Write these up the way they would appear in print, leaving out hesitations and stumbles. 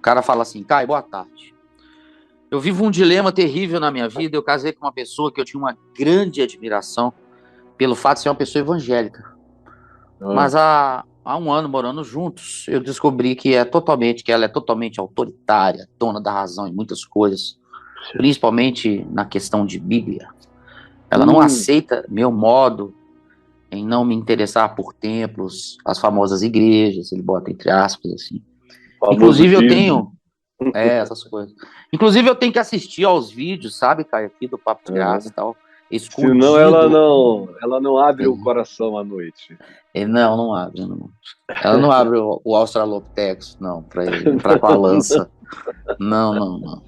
cara fala assim, Caio, boa tarde. Eu vivo um dilema terrível na minha vida. Eu casei com uma pessoa que eu tinha uma grande admiração pelo fato de ser uma pessoa evangélica. Mas há um ano morando juntos, eu descobri que ela é totalmente autoritária, dona da razão em muitas coisas, principalmente na questão de Bíblia. Ela não aceita meu modo em não me interessar por templos, as famosas igrejas, ele bota entre aspas assim. Inclusive eu tenho essas coisas. Inclusive eu tenho que assistir aos vídeos, sabe, Caio, aqui do Papo de Graça e tal, escondido. Senão ela não abre o coração à noite. Não abre. Não. Ela não abre o Australopithecus, não, para ele entrar com a lança. Não.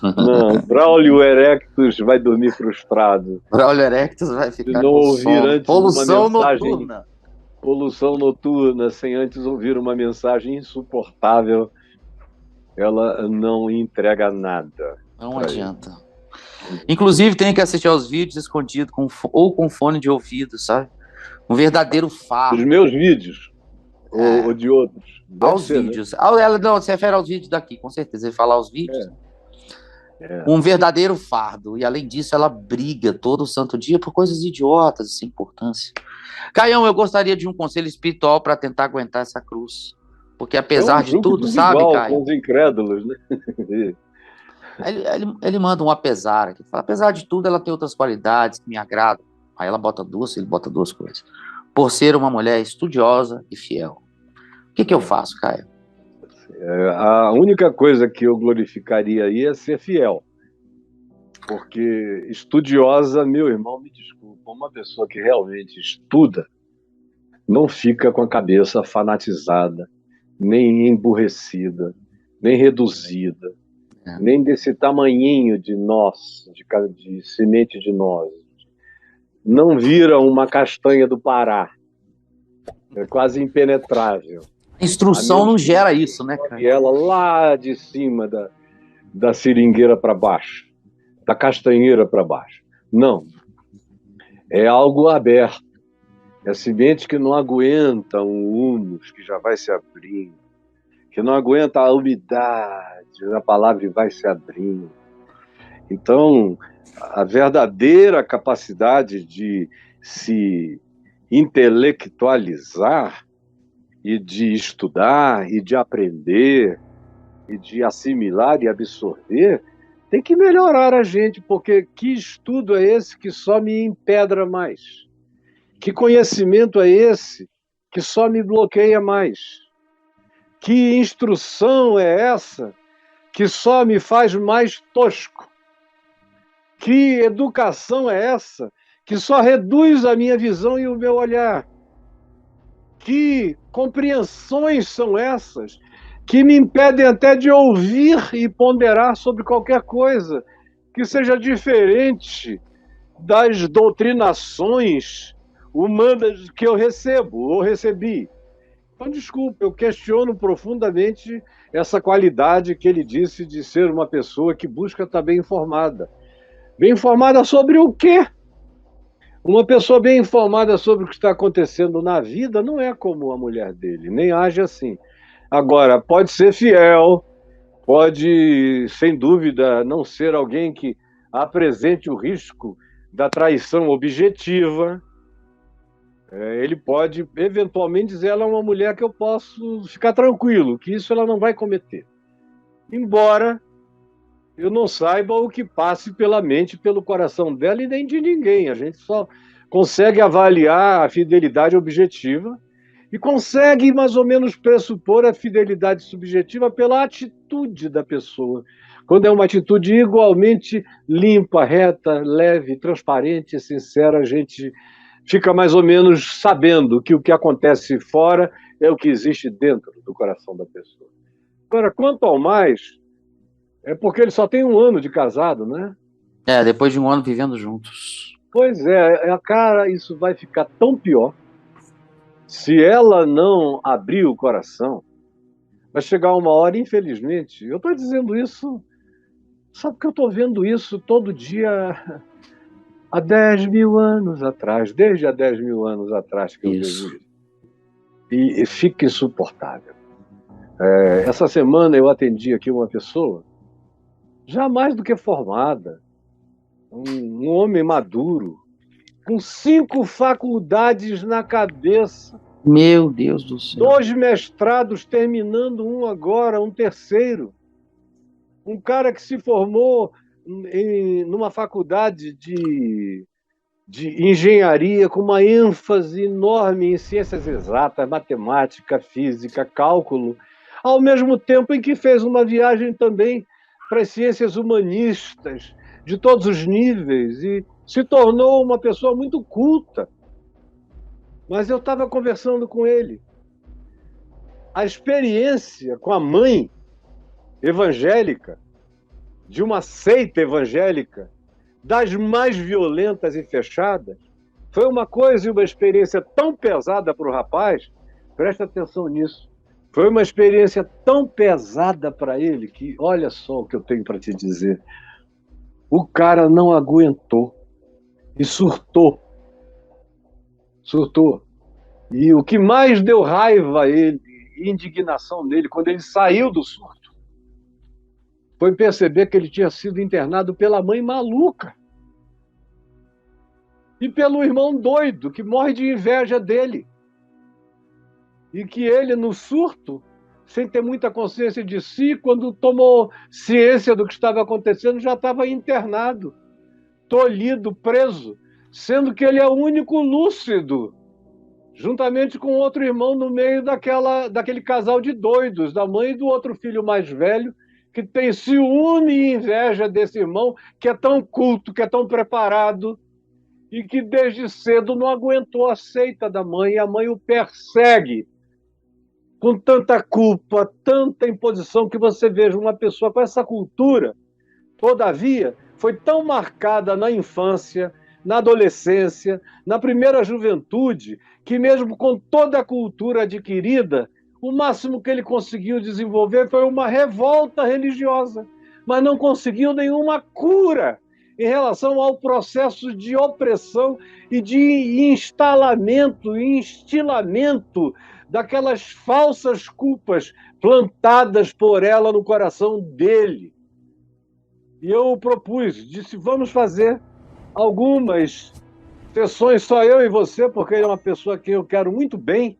Não, Braulio Erectus vai dormir frustrado. Braulio Erectus vai ficar não com ouvir sono. Antes Poluição uma mensagem, noturna. Poluição noturna, sem antes ouvir uma mensagem insuportável, ela não entrega nada. Não adianta. Inclusive, tem que assistir aos vídeos escondido ou com fone de ouvido, sabe? Um verdadeiro fardo. Os meus vídeos, ou de outros. Aos vídeos. Né? Ela não se refere aos vídeos daqui, com certeza. Ele fala aos vídeos. Um verdadeiro fardo. E, além disso, ela briga todo santo dia por coisas idiotas, sem importância. Caião, eu gostaria de um conselho espiritual para tentar aguentar essa cruz. Porque, apesar de tudo, sabe, Caio? Com os incrédulos, né? Ele manda um apesar aqui. Fala, apesar de tudo, ela tem outras qualidades que me agradam. Aí ela bota duas, ele bota duas coisas. Por ser uma mulher estudiosa e fiel. O que eu faço, Caio? A única coisa que eu glorificaria aí é ser fiel. Porque estudiosa, meu irmão, me desculpa, uma pessoa que realmente estuda não fica com a cabeça fanatizada, nem emburrecida, nem reduzida, nem desse tamanhinho de nós, de semente de nós. Não vira uma castanha do Pará. É quase impenetrável. A instrução não gera isso, né, cara? E ela lá de cima da seringueira para baixo, da castanheira para baixo. Não. É algo aberto. É semente que não aguenta um humus que já vai se abrindo, que não aguenta a umidade, a palavra vai se abrindo. Então, a verdadeira capacidade de se intelectualizar e de estudar e de aprender e de assimilar e absorver tem que melhorar a gente, porque que estudo é esse que só me empedra mais? Que conhecimento é esse que só me bloqueia mais? Que instrução é essa que só me faz mais tosco? Que educação é essa que só reduz a minha visão e o meu olhar? Que compreensões são essas que me impedem até de ouvir e ponderar sobre qualquer coisa que seja diferente das doutrinações humanas que eu recebo ou recebi? Então, desculpe, eu questiono profundamente essa qualidade que ele disse de ser uma pessoa que busca estar bem informada. Bem informada sobre o quê? Uma pessoa bem informada sobre o que está acontecendo na vida não é como a mulher dele, nem age assim. Agora, pode ser fiel, pode, sem dúvida, não ser alguém que apresente o risco da traição objetiva. Ele pode, eventualmente, dizer ela é uma mulher que eu posso ficar tranquilo, que isso ela não vai cometer. Embora eu não saiba o que passe pela mente, pelo coração dela e nem de ninguém. A gente só consegue avaliar a fidelidade objetiva e consegue mais ou menos pressupor a fidelidade subjetiva pela atitude da pessoa. Quando é uma atitude igualmente limpa, reta, leve, transparente, sincera, a gente fica mais ou menos sabendo que o que acontece fora é o que existe dentro do coração da pessoa. Agora, quanto ao mais, é porque ele só tem 1 ano de casado, né? Depois de 1 ano vivendo juntos. Pois cara, isso vai ficar tão pior. Se ela não abrir o coração, vai chegar uma hora, infelizmente, eu estou dizendo isso, sabe que eu estou vendo isso todo dia há 10 mil anos atrás, desde há 10 mil anos atrás que eu vejo isso. E fica insuportável. Essa semana eu atendi aqui uma pessoa, já mais do que formada, um homem maduro, com 5 faculdades na cabeça, Meu Deus do céu. 2 mestrados, terminando um agora, um terceiro. Um cara que se formou numa faculdade de engenharia com uma ênfase enorme em ciências exatas, matemática, física, cálculo, ao mesmo tempo em que fez uma viagem também para as ciências humanistas, de todos os níveis, e se tornou uma pessoa muito culta. Mas eu estava conversando com ele. A experiência com a mãe evangélica, de uma seita evangélica, das mais violentas e fechadas, foi uma coisa e uma experiência tão pesada para o rapaz, presta atenção nisso, foi uma experiência tão pesada para ele que, olha só o que eu tenho para te dizer, o cara não aguentou e surtou. Surtou. E o que mais deu raiva a ele, indignação nele, quando ele saiu do surto, foi perceber que ele tinha sido internado pela mãe maluca e pelo irmão doido, que morre de inveja dele. E que ele, no surto, sem ter muita consciência de si, quando tomou ciência do que estava acontecendo, já estava internado, tolhido, preso, sendo que ele é o único lúcido, juntamente com outro irmão no meio daquele casal de doidos, da mãe e do outro filho mais velho, que tem ciúme e inveja desse irmão, que é tão culto, que é tão preparado, e que desde cedo não aguentou a seita da mãe, e a mãe o persegue com tanta culpa, tanta imposição, que você veja uma pessoa com essa cultura, todavia, foi tão marcada na infância, na adolescência, na primeira juventude, que mesmo com toda a cultura adquirida, o máximo que ele conseguiu desenvolver foi uma revolta religiosa, mas não conseguiu nenhuma cura em relação ao processo de opressão e de instalamento e instilamento daquelas falsas culpas plantadas por ela no coração dele. E eu propus, disse, vamos fazer algumas sessões, só eu e você, porque ele é uma pessoa que eu quero muito bem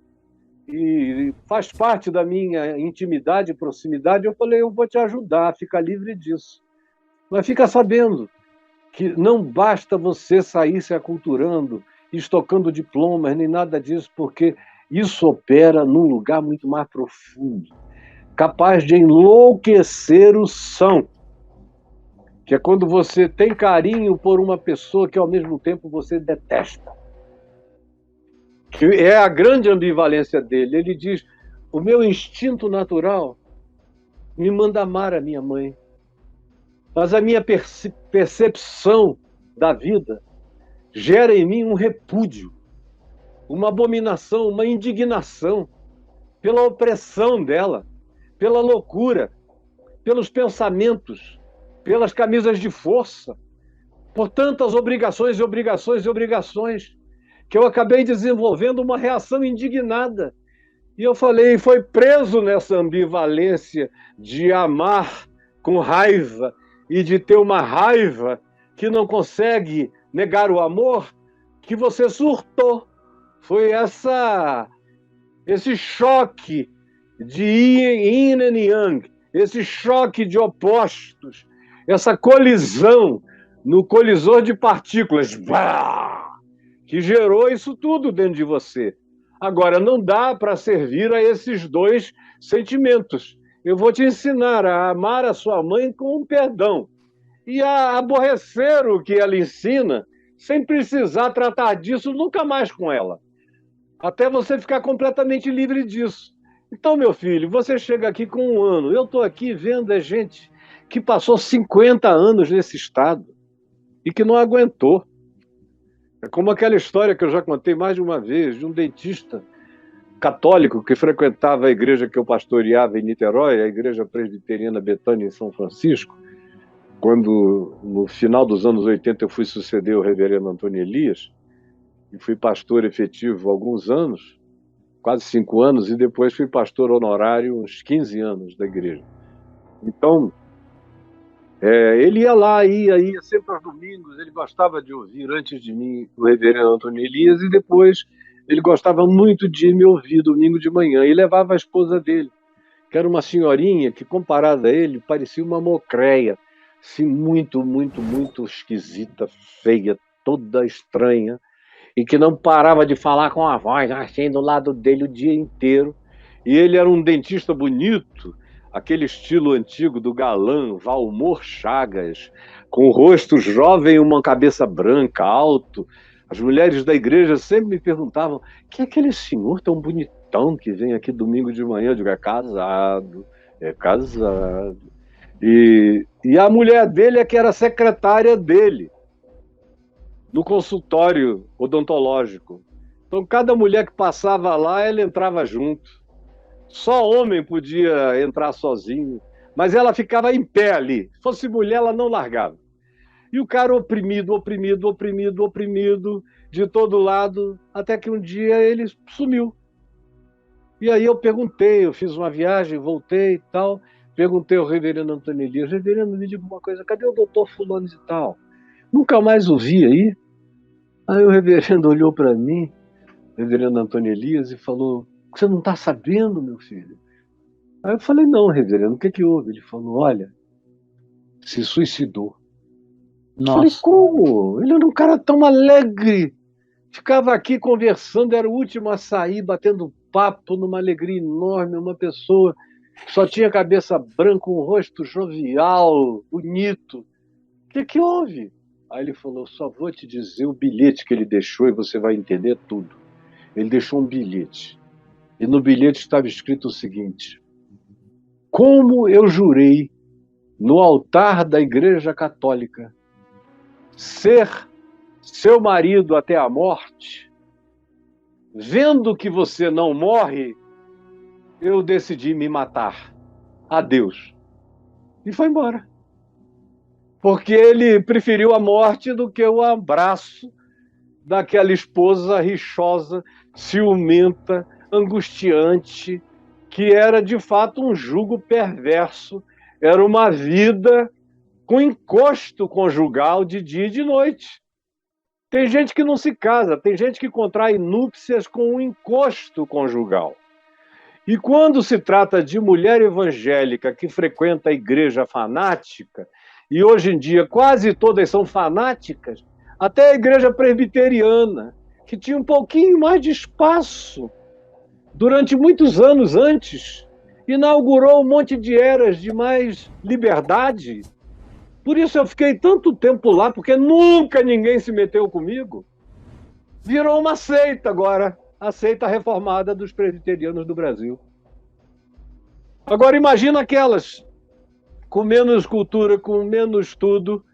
e faz parte da minha intimidade e proximidade. Eu falei, eu vou te ajudar, fica livre disso. Mas fica sabendo que não basta você sair se aculturando, estocando diplomas, nem nada disso, porque isso opera num lugar muito mais profundo, capaz de enlouquecer o são, que é quando você tem carinho por uma pessoa que ao mesmo tempo você detesta. Que é a grande ambivalência dele. Ele diz, o meu instinto natural me manda amar a minha mãe, mas a minha percepção da vida gera em mim um repúdio, uma abominação, uma indignação pela opressão dela, pela loucura, pelos pensamentos, pelas camisas de força, por tantas obrigações e obrigações e obrigações, que eu acabei desenvolvendo uma reação indignada. E eu falei, foi preso nessa ambivalência de amar com raiva e de ter uma raiva que não consegue negar o amor, que você surtou. Foi esse choque de yin e yang, esse choque de opostos, essa colisão no colisor de partículas, que gerou isso tudo dentro de você. Agora, não dá para servir a esses dois sentimentos. Eu vou te ensinar a amar a sua mãe com perdão e a aborrecer o que ela ensina, sem precisar tratar disso nunca mais com ela, até você ficar completamente livre disso. Então, meu filho, você chega aqui com 1 ano, eu estou aqui vendo a gente que passou 50 anos nesse estado e que não aguentou. É como aquela história que eu já contei mais de uma vez, de um dentista católico que frequentava a igreja que eu pastoreava em Niterói, a Igreja Presbiteriana Betânia em São Francisco, quando, no final dos anos 80, eu fui suceder o reverendo Antônio Elias, e fui pastor efetivo há alguns anos. quase 5 anos, e depois fui pastor honorário uns 15 anos da igreja. Então, ele ia lá, ia sempre aos domingos. Ele gostava de ouvir, antes de mim, o reverendo Antônio Elias, e depois ele gostava muito de me ouvir domingo de manhã, e levava a esposa dele, que era uma senhorinha que, comparada a ele, parecia uma mocreia, assim, muito, muito, muito esquisita, feia, toda estranha, e que não parava de falar com a voz assim do lado dele o dia inteiro. E ele era um dentista bonito, aquele estilo antigo do galã Valmor Chagas, com o rosto jovem e uma cabeça branca, alto. As mulheres da igreja sempre me perguntavam: que é aquele senhor tão bonitão que vem aqui domingo de manhã? Eu digo: é casado, é casado. E a mulher dele é que era secretária dele, no consultório odontológico. Então, cada mulher que passava lá, ela entrava junto. Só homem podia entrar sozinho, mas ela ficava em pé ali. Se fosse mulher, ela não largava. E o cara oprimido, oprimido, oprimido, oprimido, de todo lado, até que um dia ele sumiu. E aí eu perguntei, eu fiz uma viagem, voltei e tal, perguntei ao reverendo Antônio Elias: reverendo, me diga uma coisa, cadê o doutor fulano e tal? Nunca mais o vi aí? Aí o reverendo olhou para mim, o reverendo Antônio Elias, e falou: você não está sabendo, meu filho? Aí eu falei: não, reverendo, o que houve? Ele falou: olha, se suicidou. Eu falei: Nossa. como? Ele era um cara tão alegre, ficava aqui conversando, era o último a sair, batendo papo numa alegria enorme, uma pessoa que só tinha cabeça branca, um rosto jovial, bonito. O que houve? Aí ele falou: só vou te dizer o bilhete que ele deixou e você vai entender tudo. Ele deixou um bilhete. E no bilhete estava escrito o seguinte: como eu jurei no altar da Igreja Católica ser seu marido até a morte, vendo que você não morre, eu decidi me matar. Adeus. E foi embora. Porque ele preferiu a morte do que o abraço daquela esposa rixosa, ciumenta, angustiante, que era de fato um jugo perverso. Era uma vida com encosto conjugal de dia e de noite. Tem gente que não se casa, tem gente que contrai núpcias com um encosto conjugal. E quando se trata de mulher evangélica que frequenta a igreja fanática, e hoje em dia quase todas são fanáticas, até a igreja presbiteriana, que tinha um pouquinho mais de espaço durante muitos anos antes, inaugurou um monte de eras de mais liberdade. Por isso eu fiquei tanto tempo lá, porque nunca ninguém se meteu comigo. Virou uma seita agora, a seita reformada dos presbiterianos do Brasil. Agora imagina aquelas com menos cultura, com menos tudo,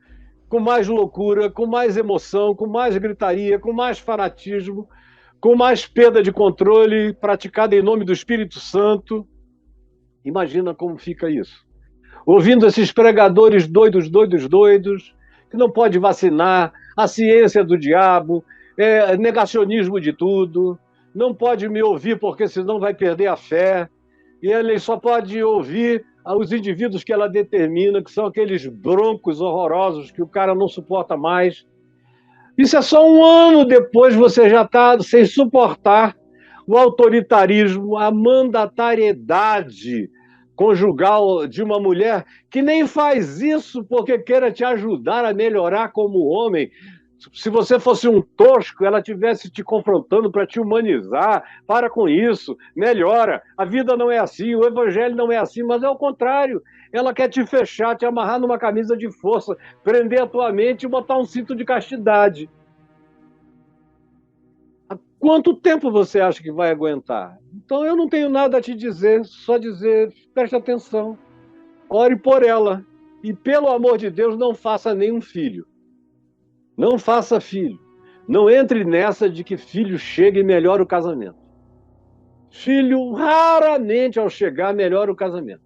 com mais loucura, com mais emoção, com mais gritaria, com mais fanatismo, com mais perda de controle praticada em nome do Espírito Santo. Imagina como fica isso. Ouvindo esses pregadores doidos, que não pode vacinar, a ciência do diabo, negacionismo de tudo, não pode me ouvir porque senão vai perder a fé, e ele só pode ouvir os indivíduos que ela determina, que são aqueles broncos horrorosos que o cara não suporta mais. Isso é só um ano depois, você já está sem suportar o autoritarismo, a mandatariedade conjugal de uma mulher que nem faz isso porque queira te ajudar a melhorar como homem. Se você fosse um tosco, ela estivesse te confrontando para te humanizar. Para com isso, melhora. A vida não é assim, o evangelho não é assim, mas é o contrário. Ela quer te fechar, te amarrar numa camisa de força, prender a tua mente e botar um cinto de castidade. Há quanto tempo você acha que vai aguentar? Então eu não tenho nada a te dizer, só dizer: preste atenção, ore por ela. E pelo amor de Deus, não faça nenhum filho. Não faça filho. Não entre nessa de que filho chega e melhora o casamento. Filho, raramente ao chegar, melhora o casamento.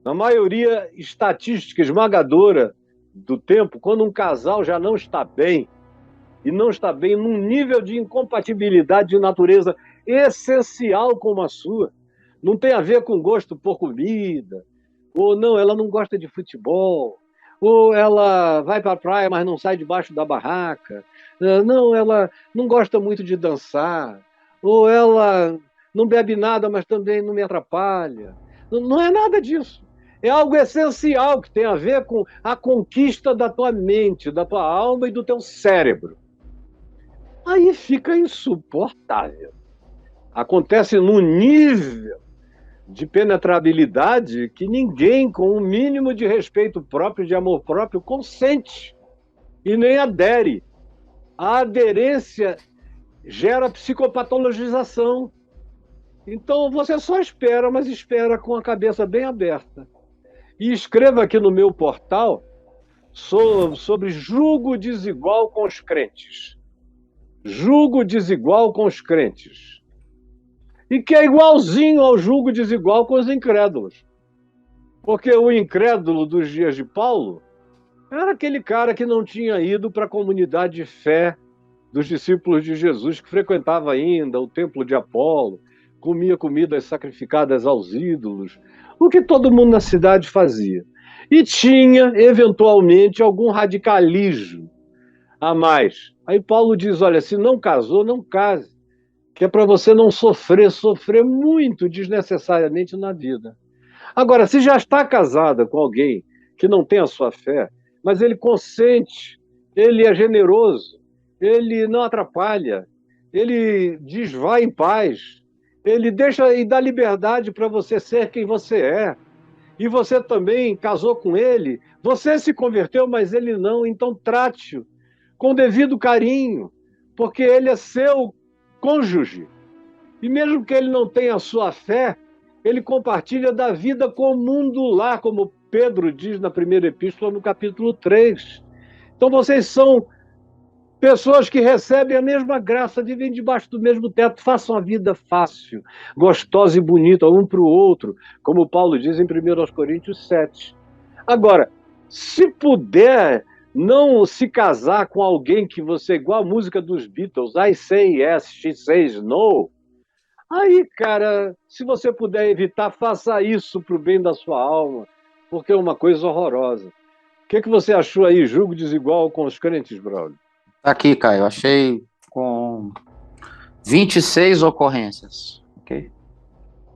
Na maioria estatística esmagadora do tempo, quando um casal já não está bem, e não está bem num nível de incompatibilidade de natureza essencial como a sua. Não tem a ver com gosto por comida, ou não, ela não gosta de futebol, ou ela vai para a praia, mas não sai debaixo da barraca. Não, ela não gosta muito de dançar, ou ela não bebe nada, mas também não me atrapalha. Não é nada disso. É algo essencial que tem a ver com a conquista da tua mente, da tua alma e do teu cérebro. Aí fica insuportável. Acontece num nível de penetrabilidade que ninguém, com o mínimo de respeito próprio, de amor próprio, consente e nem adere. A aderência gera psicopatologização. Então você só espera, mas espera com a cabeça bem aberta. E escreva aqui no meu portal sobre julgo desigual com os crentes. Julgo desigual com os crentes. E que é igualzinho ao julgo desigual com os incrédulos. Porque o incrédulo dos dias de Paulo era aquele cara que não tinha ido para a comunidade de fé dos discípulos de Jesus, que frequentava ainda o templo de Apolo, comia comidas sacrificadas aos ídolos, o que todo mundo na cidade fazia. E tinha, eventualmente, algum radicalismo a mais. Aí Paulo diz, olha, se não casou, não case, que é para você não sofrer muito desnecessariamente na vida. Agora, se já está casada com alguém que não tem a sua fé, mas ele consente, ele é generoso, ele não atrapalha, ele diz vai em paz, ele deixa e dá liberdade para você ser quem você é, e você também casou com ele, você se converteu, mas ele não, então trate-o com devido carinho, porque ele é seu cônjuge. E mesmo que ele não tenha a sua fé, ele compartilha da vida comum do lar, como Pedro diz na primeira epístola, no capítulo 3. Então vocês são pessoas que recebem a mesma graça, vivem debaixo do mesmo teto, façam a vida fácil, gostosa e bonita, um para o outro, como Paulo diz em 1 Coríntios 7. Agora, se puder não se casar com alguém que você, igual a música dos Beatles, I say yes, she says no, aí, cara, se você puder evitar, faça isso para o bem da sua alma, porque é uma coisa horrorosa. O que você achou aí, julgo desigual com os crentes, Braulio? Tá aqui, Caio, eu achei com 26 ocorrências, ok?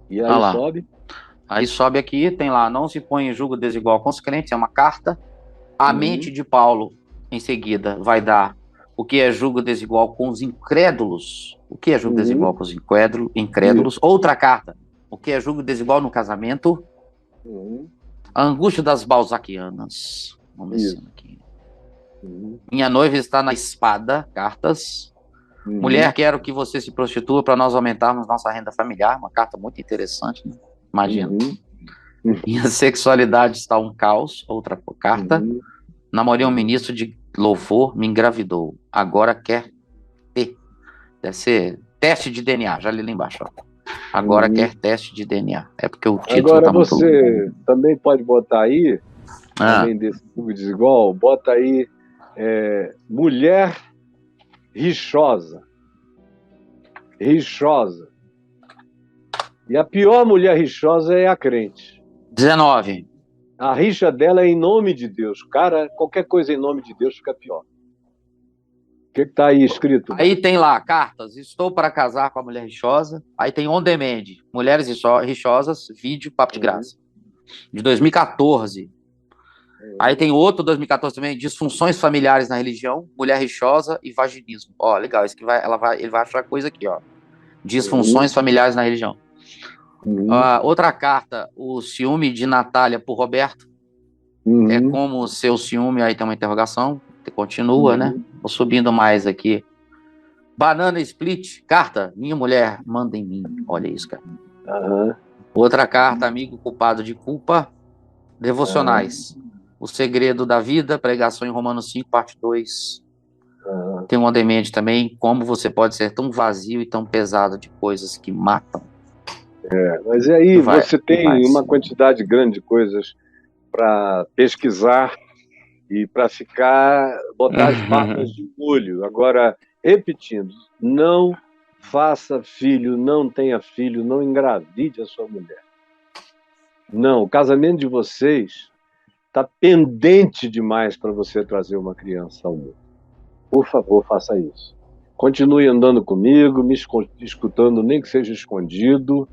E aí sobe? Aí sobe aqui, tem lá, não se põe em julgo desigual com os crentes, é uma carta. A mente de Paulo, em seguida, vai dar o que é julgo desigual com os incrédulos. O que é julgo desigual com os incrédulos? Outra carta, o que é julgo desigual no casamento? A angústia das balzaquianas. Vamos ver aqui. Minha noiva está na espada, cartas. Mulher, quero que você se prostitua para nós aumentarmos nossa renda familiar. Uma carta muito interessante, né? Imagina. Minha sexualidade está um caos. Outra carta. Namorei um ministro de louvor, me engravidou. Agora quer ter. Deve ser teste de DNA. Já li lá embaixo. Ó. Agora quer teste de DNA. É porque o título agora tá muito... você também pode botar aí, além desse julgo desigual, bota aí mulher rixosa. Rixosa. E a pior mulher rixosa é a crente. 19. A rixa dela é em nome de Deus. Cara, qualquer coisa em nome de Deus fica pior. O que está aí escrito? Aí tem lá, cartas, estou para casar com a mulher rixosa. Aí tem On Demand, mulheres rixosas, vídeo, papo de graça. De 2014. Aí tem outro 2014 também, disfunções familiares na religião, mulher rixosa e vaginismo. Ó, legal, isso que ele vai achar coisa aqui, ó. Disfunções familiares na religião. Outra carta, o ciúme de Natália por Roberto. É como o seu ciúme, aí tem uma interrogação, continua, né? Vou subindo mais aqui. Banana split, carta, minha mulher manda em mim. Olha isso, cara. Outra carta, amigo culpado de culpa. Devocionais. O segredo da vida, pregação em Romanos 5, parte 2. Tem um On-Demand também, como você pode ser tão vazio e tão pesado de coisas que matam. Mas aí você tem uma quantidade grande de coisas para pesquisar e para botar as barbas de molho. Agora, repetindo, não faça filho, não tenha filho, não engravide a sua mulher. Não, o casamento de vocês está pendente demais para você trazer uma criança ao mundo. Por favor, faça isso. Continue andando comigo, me escutando, nem que seja escondido.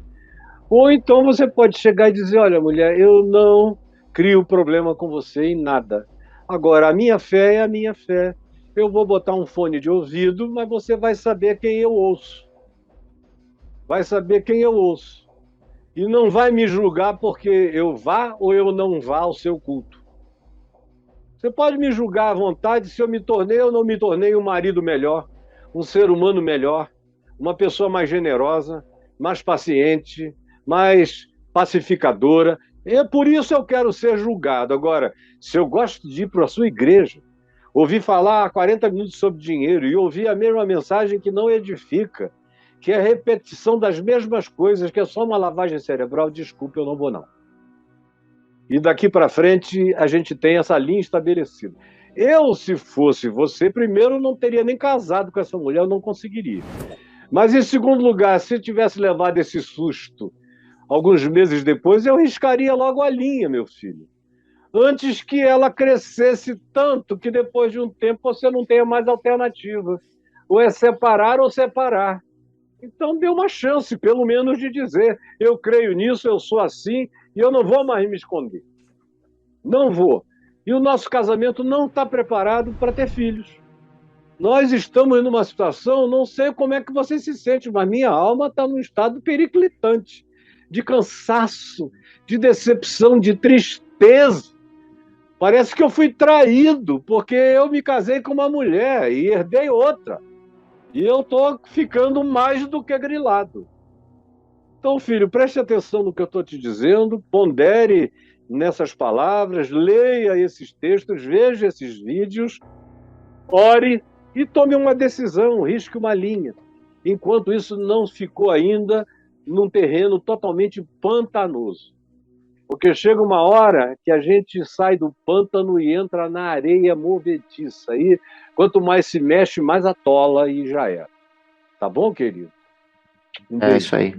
Ou então você pode chegar e dizer, olha, mulher, eu não crio problema com você em nada. Agora, a minha fé é a minha fé. Eu vou botar um fone de ouvido, mas você vai saber quem eu ouço. Vai saber quem eu ouço. E não vai me julgar porque eu vá ou eu não vá ao seu culto. Você pode me julgar à vontade se eu me tornei ou não me tornei um marido melhor, um ser humano melhor, uma pessoa mais generosa, mais paciente, mais pacificadora. E por isso eu quero ser julgado. Agora, se eu gosto de ir para a sua igreja, ouvir falar 40 minutos sobre dinheiro e ouvir a mesma mensagem que não edifica, que é a repetição das mesmas coisas, que é só uma lavagem cerebral, desculpe, eu não vou não. E daqui para frente a gente tem essa linha estabelecida. Eu, se fosse você, primeiro não teria nem casado com essa mulher, eu não conseguiria. Mas em segundo lugar, se eu tivesse levado esse susto alguns meses depois, eu riscaria logo a linha, meu filho. Antes que ela crescesse tanto que depois de um tempo você não tenha mais alternativa. Ou é separar ou separar. Então dê uma chance, pelo menos, de dizer, eu creio nisso, eu sou assim, e eu não vou mais me esconder. Não vou. E o nosso casamento não está preparado para ter filhos. Nós estamos numa situação, não sei como é que você se sente, mas minha alma está num estado periclitante, de cansaço, de decepção, de tristeza. Parece que eu fui traído, porque eu me casei com uma mulher e herdei outra. E eu estou ficando mais do que grilado. Então, filho, preste atenção no que eu estou te dizendo, pondere nessas palavras, leia esses textos, veja esses vídeos, ore e tome uma decisão, risque uma linha. Enquanto isso não ficou ainda num terreno totalmente pantanoso. Porque chega uma hora que a gente sai do pântano e entra na areia movediça. E quanto mais se mexe, mais atola e já era. Tá bom, querido? É isso aí.